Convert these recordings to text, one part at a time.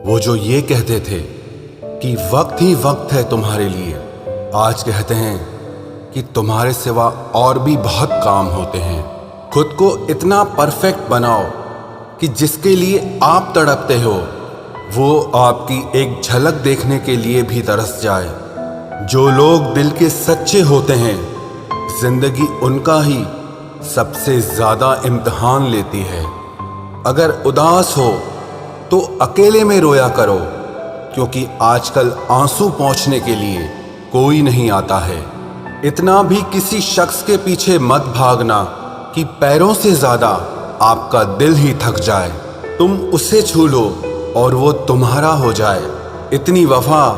वो जो ये कहते थे कि वक्त ही वक्त है तुम्हारे लिए, आज कहते हैं कि तुम्हारे सिवा और भी बहुत काम होते हैं। खुद को इतना परफेक्ट बनाओ कि जिसके लिए आप तड़पते हो वो आपकी एक झलक देखने के लिए भी तरस जाए। जो लोग दिल के सच्चे होते हैं, जिंदगी उनका ही सबसे ज्यादा इम्तिहान लेती है। अगर उदास हो तो अकेले में रोया करो, क्योंकि आजकल आंसू पोंछने के लिए कोई नहीं आता है। इतना भी किसी शख्स के पीछे मत भागना कि पैरों से ज्यादा आपका दिल ही थक जाए। तुम उसे छू लो और वो तुम्हारा हो जाए। इतनी वफा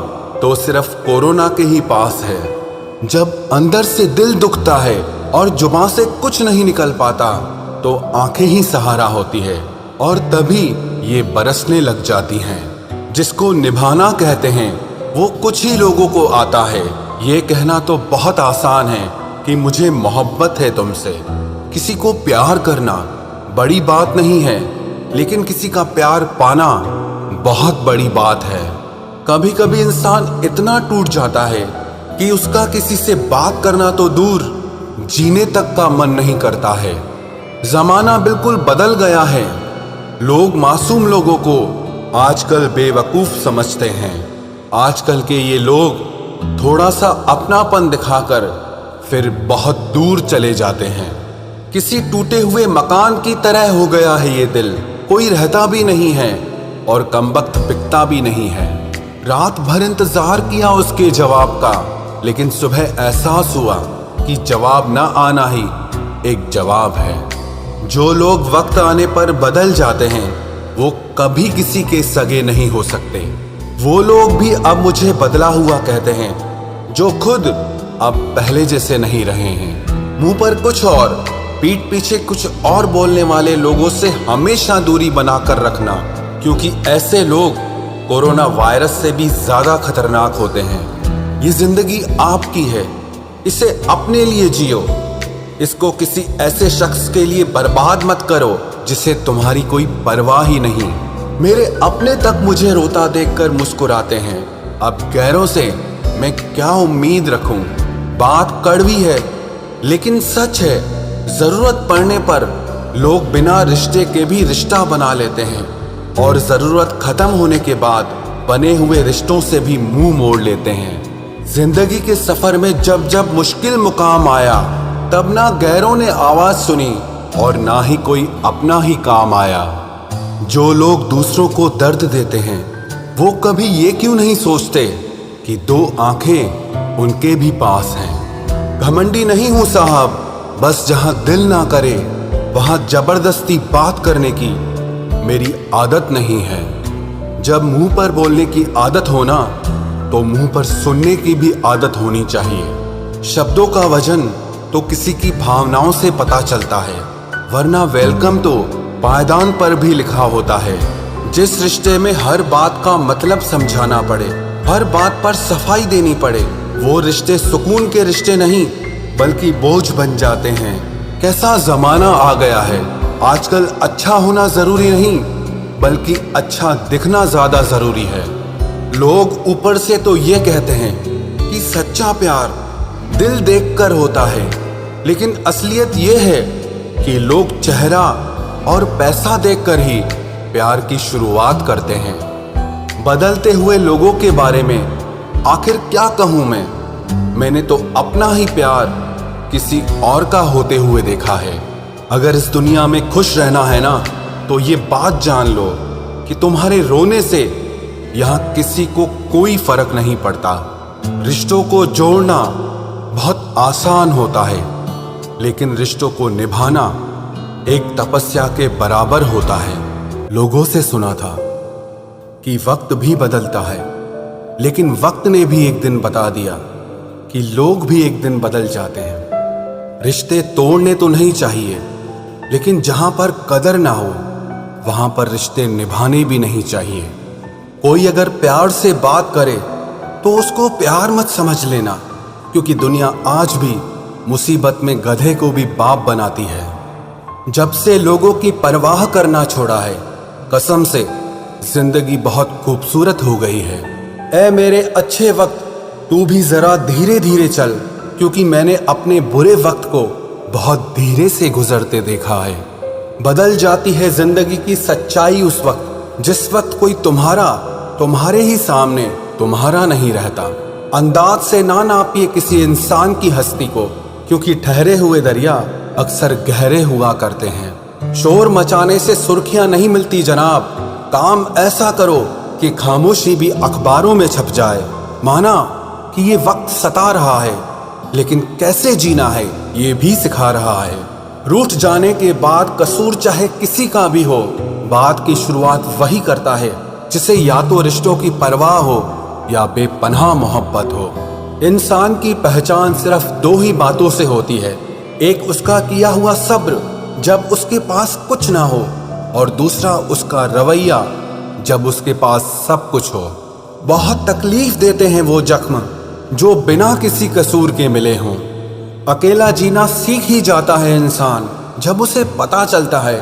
तो सिर्फ कोरोना के ही पास है। जब अंदर से दिल दुखता है और जुबान से कुछ नहीं निकल पाता तो आंखें ही सहारा होती है, और तभी ये बरसने लग जाती हैं। जिसको निभाना कहते हैं वो कुछ ही लोगों को आता है। ये कहना तो बहुत आसान है कि मुझे मोहब्बत है तुमसे। किसी को प्यार करना बड़ी बात नहीं है, लेकिन किसी का प्यार पाना बहुत बड़ी बात है। कभी कभी इंसान इतना टूट जाता है कि उसका किसी से बात करना तो दूर, जीने तक का मन नहीं करता है। जमाना बिल्कुल बदल गया है। लोग मासूम लोगों को आजकल बेवकूफ समझते हैं। आजकल के ये लोग थोड़ा सा अपनापन दिखाकर फिर बहुत दूर चले जाते हैं। किसी टूटे हुए मकान की तरह हो गया है ये दिल। कोई रहता भी नहीं है और कमबख्त बिकता भी नहीं है। रात भर इंतजार किया उसके जवाब का, लेकिन सुबह एहसास हुआ कि जवाब ना आना ही एक जवाब है। जो लोग वक्त आने पर बदल जाते हैं वो कभी किसी के सगे नहीं हो सकते। वो लोग भी अब मुझे बदला हुआ कहते हैं, जो खुद अब पहले जैसे नहीं रहे हैं। मुंह पर कुछ और पीठ पीछे कुछ और बोलने वाले लोगों से हमेशा दूरी बनाकर रखना, क्योंकि ऐसे लोग कोरोना वायरस से भी ज्यादा खतरनाक होते हैं। ये जिंदगी आपकी है, इसे अपने लिए जियो। इसको किसी ऐसे शख्स के लिए बर्बाद मत करो जिसे तुम्हारी कोई परवाह ही नहीं। मेरे अपने तक मुझे रोता देखकर मुस्कुराते हैं। अब गैरों से मैं क्या उम्मीद रखूं? बात कड़वी है लेकिन सच है। जरूरत पड़ने पर लोग बिना रिश्ते के भी रिश्ता बना लेते हैं, और जरूरत खत्म होने के बाद बने हुए रिश्तों से भी मुंह मोड़ लेते हैं। जिंदगी के सफर में जब जब मुश्किल मुकाम आया, तब ना गैरों ने आवाज सुनी और ना ही कोई अपना ही काम आया। जो लोग दूसरों को दर्द देते हैं वो कभी ये क्यों नहीं सोचते कि दो आंखें उनके भी पास हैं। घमंडी नहीं हूं साहब, बस जहां दिल ना करे वहां जबरदस्ती बात करने की मेरी आदत नहीं है। जब मुंह पर बोलने की आदत हो ना, तो मुंह पर सुनने की भी आदत होनी चाहिए। शब्दों का वजन तो किसी की भावनाओं से पता चलता है, वरना वेलकम तो पायदान पर भी लिखा होता है। जिस रिश्ते में हर बात का मतलब समझाना पड़े, हर बात पर सफाई देनी पड़े, वो रिश्ते सुकून के रिश्ते नहीं बल्कि बोझ बन जाते हैं। कैसा जमाना आ गया है। आजकल अच्छा होना जरूरी नहीं बल्कि अच्छा दिखना ज्यादा जरूरी है। लोग ऊपर से तो ये कहते हैं कि सच्चा प्यार दिल देखकर होता है, लेकिन असलियत ये है कि लोग चेहरा और पैसा देखकर ही प्यार की शुरुआत करते हैं। बदलते हुए लोगों के बारे में आखिर क्या कहूँ मैं? मैंने तो अपना ही प्यार किसी और का होते हुए देखा है। अगर इस दुनिया में खुश रहना है ना, तो ये बात जान लो कि तुम्हारे रोने से यहाँ किसी को कोई फर्क नहीं पड़ता। रिश्तों को जोड़ना बहुत आसान होता है, लेकिन रिश्तों को निभाना एक तपस्या के बराबर होता है। लोगों से सुना था कि वक्त भी बदलता है, लेकिन वक्त ने भी एक दिन बता दिया कि लोग भी एक दिन बदल जाते हैं। रिश्ते तोड़ने तो नहीं चाहिए, लेकिन जहां पर कदर ना हो वहां पर रिश्ते निभाने भी नहीं चाहिए। कोई अगर प्यार से बात करे तो उसको प्यार मत समझ लेना, क्योंकि दुनिया आज भी मुसीबत में गधे को भी बाप बनाती है। जब से लोगों की परवाह करना छोड़ा है, कसम से जिंदगी बहुत खूबसूरत हो गई है। ऐ मेरे अच्छे वक्त, तू भी जरा धीरे धीरे चल, क्योंकि मैंने अपने बुरे वक्त को बहुत धीरे से गुजरते देखा है। बदल जाती है जिंदगी की सच्चाई उस वक्त जिस वक्त कोई तुम्हारे ही सामने तुम्हारा नहीं रहता। अंदाज से ना नापिए किसी इंसान की हस्ती को, क्योंकि ठहरे हुए दरिया अक्सर गहरे हुआ करते हैं। शोर मचाने से सुर्खियां नहीं मिलती जनाब, काम ऐसा करो कि खामोशी भी अखबारों में छप जाए। माना कि ये वक्त सता रहा है, लेकिन कैसे जीना है ये भी सिखा रहा है। रूठ जाने के बाद कसूर चाहे किसी का भी हो, बात की शुरुआत वही करता है जिसे या तो रिश्तों की परवाह हो या बेपनाह मोहब्बत हो। इंसान की पहचान सिर्फ दो ही बातों से होती है, एक उसका किया हुआ सब्र जब उसके पास कुछ ना हो, और दूसरा उसका रवैया जब उसके पास सब कुछ हो। बहुत तकलीफ देते हैं वो जख्म जो बिना किसी कसूर के मिले हों। अकेला जीना सीख ही जाता है इंसान जब उसे पता चलता है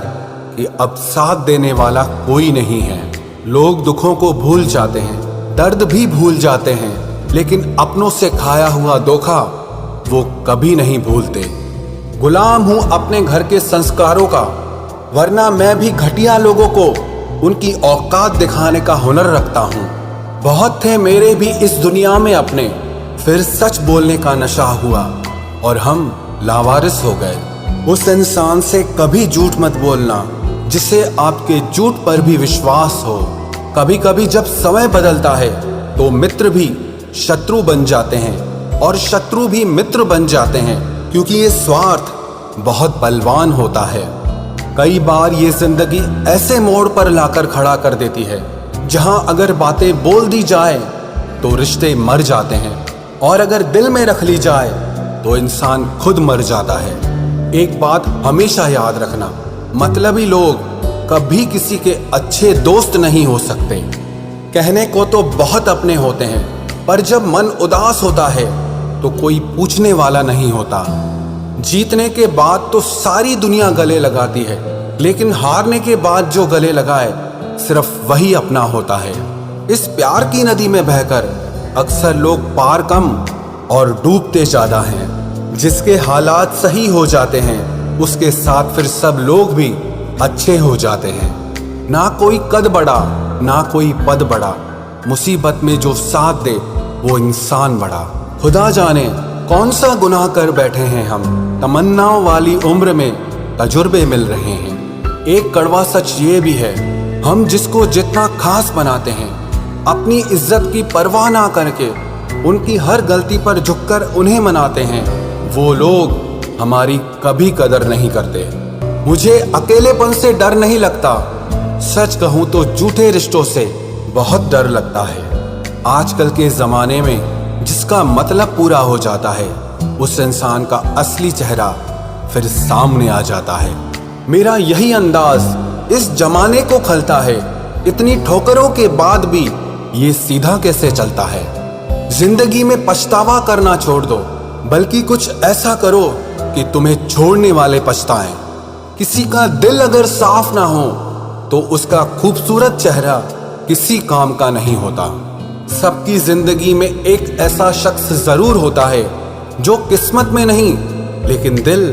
कि अब साथ देने वाला कोई नहीं है। लोग दुखों को भूल जाते हैं, दर्द भी भूल जाते हैं, लेकिन अपनों से खाया हुआ धोखा वो कभी नहीं भूलते। गुलाम हूं अपने घर के संस्कारों का, वरना मैं भी घटिया लोगों को उनकी औकात दिखाने का हुनर रखता हूं। बहुत थे मेरे भी इस दुनिया में अपने, फिर सच बोलने का नशा हुआ और हम लावारिस हो गए। उस इंसान से कभी झूठ मत बोलना जिसे आपके झूठ पर भी विश्वास हो। कभी कभी जब समय बदलता है तो मित्र भी शत्रु बन जाते हैं और शत्रु भी मित्र बन जाते हैं, क्योंकि ये स्वार्थ बहुत बलवान होता है। कई बार ये जिंदगी ऐसे मोड़ पर लाकर खड़ा कर देती है जहां अगर बातें बोल दी जाए तो रिश्ते मर जाते हैं, और अगर दिल में रख ली जाए तो इंसान खुद मर जाता है। एक बात हमेशा याद रखना, मतलबी लोग कभी किसी के अच्छे दोस्त नहीं हो सकते। कहने को तो बहुत अपने होते हैं, पर जब मन उदास होता है तो कोई पूछने वाला नहीं होता। जीतने के बाद तो सारी दुनिया गले लगाती है, लेकिन हारने के बाद जो गले लगाए सिर्फ वही अपना होता है। इस प्यार की नदी में बहकर अक्सर लोग पार कम और डूबते ज्यादा हैं। जिसके हालात सही हो जाते हैं उसके साथ फिर सब लोग भी अच्छे हो जाते हैं। ना कोई कद बड़ा ना कोई पद बड़ा, मुसीबत में जो साथ दे वो इंसान बड़ा। खुदा जाने कौन सा गुनाह कर बैठे हैं हम, तमन्नाओं वाली उम्र में तजुर्बे मिल रहे हैं। एक कड़वा सच ये भी है, हम जिसको जितना खास बनाते हैं, अपनी इज्जत की परवाह ना करके उनकी हर गलती पर झुककर उन्हें मनाते हैं, वो लोग हमारी कभी कदर नहीं करते। मुझे अकेलेपन से डर नहीं लगता, सच कहूं तो झूठे रिश्तों से बहुत डर लगता है। आजकल के जमाने में जिसका मतलब पूरा हो जाता है, उस इंसान का असली चेहरा फिर सामने आ जाता है। मेरा यही अंदाज इस जमाने को खलता है, इतनी ठोकरों के बाद भी ये सीधा कैसे चलता है। जिंदगी में पछतावा करना छोड़ दो, बल्कि कुछ ऐसा करो कि तुम्हें छोड़ने वाले पछताएं। किसी का दिल अगर साफ ना हो तो उसका खूबसूरत चेहरा किसी काम का नहीं होता। सबकी जिंदगी में एक ऐसा शख्स जरूर होता है जो किस्मत में नहीं लेकिन दिल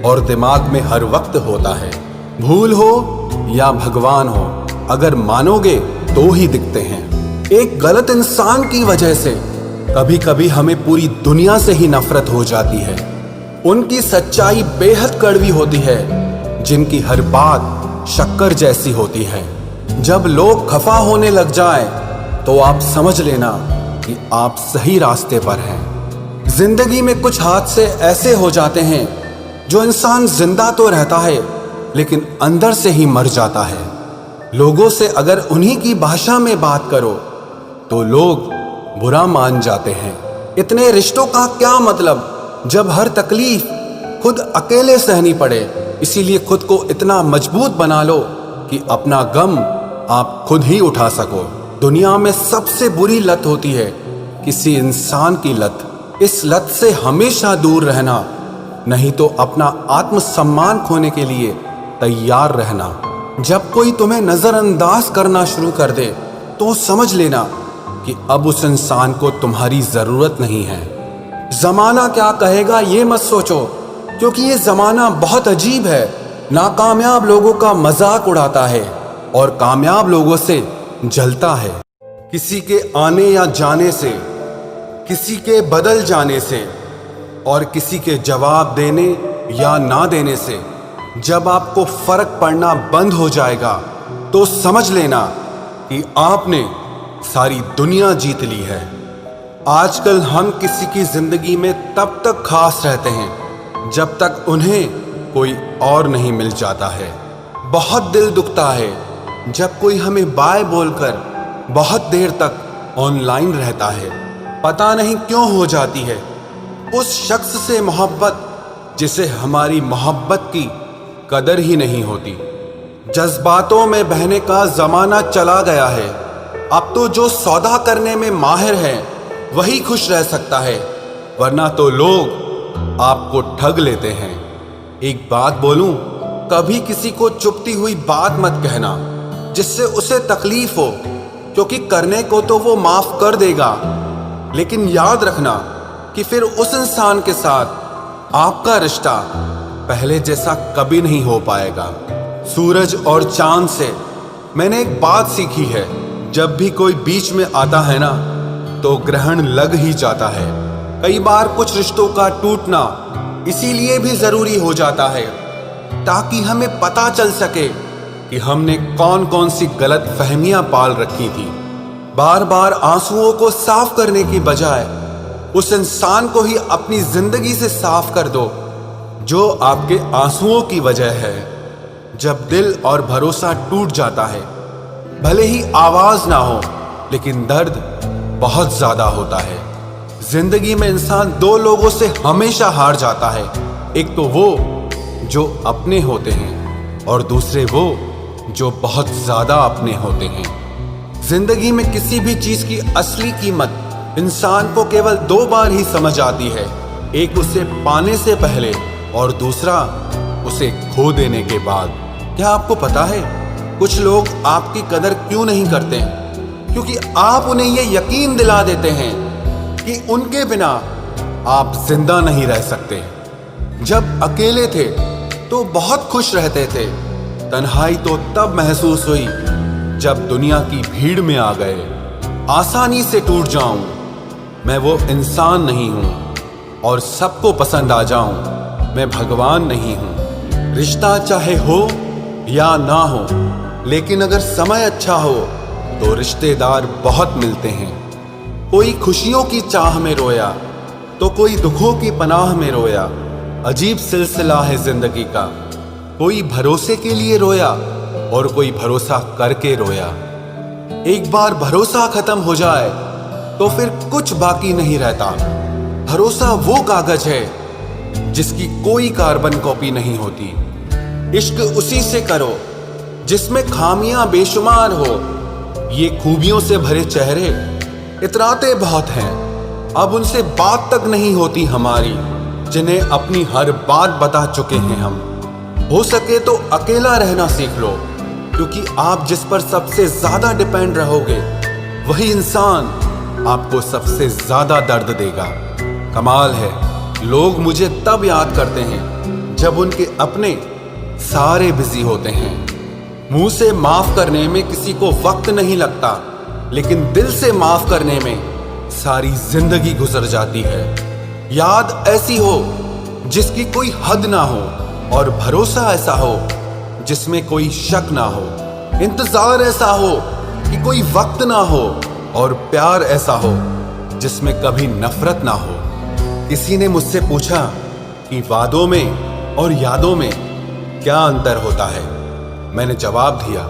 और दिमाग में हर वक्त होता है। भूल हो या भगवान हो, अगर मानोगे तो ही दिखते हैं। एक गलत इंसान की वजह से कभी कभी हमें पूरी दुनिया से ही नफरत हो जाती है। उनकी सच्चाई बेहद कड़वी होती है, जिनकी हर बात शक्कर जैसी होती है। जब लोग खफा होने लग जाएं, तो आप समझ लेना कि आप सही रास्ते पर हैं। जिंदगी में कुछ हादसे ऐसे हो जाते हैं जो इंसान जिंदा तो रहता है लेकिन अंदर से ही मर जाता है। लोगों से अगर उन्हीं की भाषा में बात करो तो लोग बुरा मान जाते हैं। इतने रिश्तों का क्या मतलब जब हर तकलीफ खुद अकेले सहनी पड़े। इसीलिए खुद को इतना मजबूत बना लो कि अपना गम आप खुद ही उठा सको। दुनिया में सबसे बुरी लत होती है किसी इंसान की लत। इस लत से हमेशा दूर रहना, नहीं तो अपना आत्मसम्मान खोने के लिए तैयार रहना। जब कोई तुम्हें नजरअंदाज करना शुरू कर दे तो समझ लेना कि अब उस इंसान को तुम्हारी जरूरत नहीं है। जमाना क्या कहेगा ये मत सोचो, क्योंकि ये जमाना बहुत अजीब है। नाकामयाब लोगों का मजाक उड़ाता है और कामयाब लोगों से जलता है। किसी के आने या जाने से, किसी के बदल जाने से और किसी के जवाब देने या ना देने से जब आपको फर्क पड़ना बंद हो जाएगा तो समझ लेना कि आपने सारी दुनिया जीत ली है। आजकल हम किसी की जिंदगी में तब तक खास रहते हैं जब तक उन्हें कोई और नहीं मिल जाता है। बहुत दिल दुखता है जब कोई हमें बाय बोलकर बहुत देर तक ऑनलाइन रहता है। पता नहीं क्यों हो जाती है उस शख्स से मोहब्बत जिसे हमारी मोहब्बत की कदर ही नहीं होती। जज्बातों में बहने का जमाना चला गया है। अब तो जो सौदा करने में माहिर है वही खुश रह सकता है, वरना तो लोग आपको ठग लेते हैं। एक बात बोलूं, कभी किसी को चुभती हुई बात मत कहना जिससे उसे तकलीफ हो, क्योंकि करने को तो वो माफ कर देगा, लेकिन याद रखना कि फिर उस इंसान के साथ आपका रिश्ता पहले जैसा कभी नहीं हो पाएगा। सूरज और चांद से मैंने एक बात सीखी है, जब भी कोई बीच में आता है ना तो ग्रहण लग ही जाता है। कई बार कुछ रिश्तों का टूटना इसीलिए भी जरूरी हो जाता है ताकि हमें पता चल सके कि हमने कौन कौन सी गलत फहमियां पाल रखी थी। बार बार आंसुओं को साफ करने की बजाय उस इंसान को ही अपनी जिंदगी से साफ कर दो जो आपके आंसुओं की वजह है। जब दिल और भरोसा टूट जाता है, भले ही आवाज ना हो लेकिन दर्द बहुत ज्यादा होता है। जिंदगी में इंसान दो लोगों से हमेशा हार जाता है, एक तो वो जो अपने होते हैं और दूसरे वो जो बहुत ज्यादा अपने होते हैं। जिंदगी में किसी भी चीज की असली कीमत इंसान को केवल दो बार ही समझ आती है, एक उसे पाने से पहले और दूसरा उसे खो देने के बाद। क्या आपको पता है कुछ लोग आपकी कदर क्यों नहीं करते? क्योंकि आप उन्हें ये यकीन दिला देते हैं कि उनके बिना आप जिंदा नहीं रह सकते। जब अकेले थे तो बहुत खुश रहते थे, तन्हाई तो तब महसूस हुई जब दुनिया की भीड़ में आ गए। आसानी से टूट जाऊं, मैं वो इंसान नहीं हूं, और सबको पसंद आ जाऊं, मैं भगवान नहीं हूं। रिश्ता चाहे हो या ना हो, लेकिन अगर समय अच्छा हो तो रिश्तेदार बहुत मिलते हैं। कोई खुशियों की चाह में रोया तो कोई दुखों की पनाह में रोया। अजीब सिलसिला है जिंदगी का, कोई भरोसे के लिए रोया और कोई भरोसा करके रोया। एक बार भरोसा खत्म हो जाए तो फिर कुछ बाकी नहीं रहता। भरोसा वो कागज है जिसकी कोई कार्बन कॉपी नहीं होती। इश्क उसी से करो जिसमें खामियां बेशुमार हो। ये खूबियों से भरे चेहरे इतराते बहुत हैं, अब उनसे बात तक नहीं होती हमारी, जिन्हें अपनी हर बात बता चुके हैं हम। हो सके तो अकेला रहना सीख लो, क्योंकि आप जिस पर सबसे ज्यादा डिपेंड रहोगे वही इंसान आपको सबसे ज्यादा दर्द देगा। कमाल है, लोग मुझे तब याद करते हैं जब उनके अपने सारे बिजी होते हैं। मुंह से माफ करने में किसी को वक्त नहीं लगता, लेकिन दिल से माफ करने में सारी जिंदगी गुजर जाती है। याद ऐसी हो जिसकी कोई हद ना हो, और भरोसा ऐसा हो जिसमें कोई शक ना हो। इंतजार ऐसा हो कि कोई वक्त ना हो, और प्यार ऐसा हो जिसमें कभी नफरत ना हो। किसी ने मुझसे पूछा कि वादों में और यादों में क्या अंतर होता है। मैंने जवाब दिया,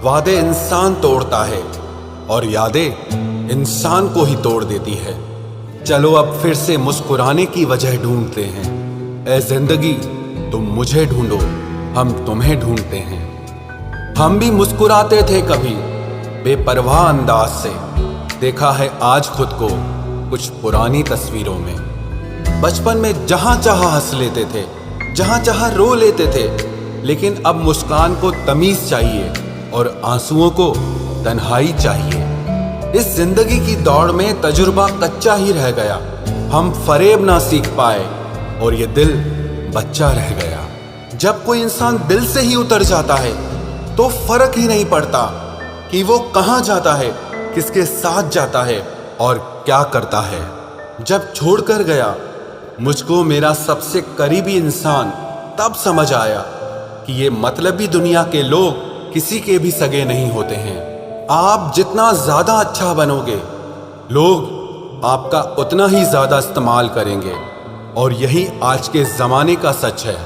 वादे इंसान तोड़ता है और यादें इंसान को ही तोड़ देती है। चलो अब फिर से मुस्कुराने की वजह ढूंढते हैं। ए जिंदगी तुम मुझे ढूंढो, हम तुम्हें ढूंढते हैं। हम भी मुस्कुराते थे कभी बेपरवाह अंदाज से, देखा है आज खुद को कुछ पुरानी तस्वीरों में। बचपन में जहां चाहा हंस लेते थे, जहां चाहा रो लेते थे, लेकिन अब मुस्कान को तमीज चाहिए और आंसुओं को तन्हाई चाहिए। इस जिंदगी की दौड़ में तजुर्बा कच्चा ही रह गया, हम फरेब ना सीख पाए और ये दिल बच्चा रह गया। जब कोई इंसान दिल से ही उतर जाता है तो फर्क ही नहीं पड़ता कि वो कहाँ जाता है, किसके साथ जाता है और क्या करता है। जब छोड़कर गया मुझको मेरा सबसे करीबी इंसान, तब समझ आया कि ये मतलबी दुनिया के लोग किसी के भी सगे नहीं होते हैं। आप जितना ज्यादा अच्छा बनोगे, लोग आपका उतना ही ज्यादा इस्तेमाल करेंगे और यही आज के जमाने का सच है।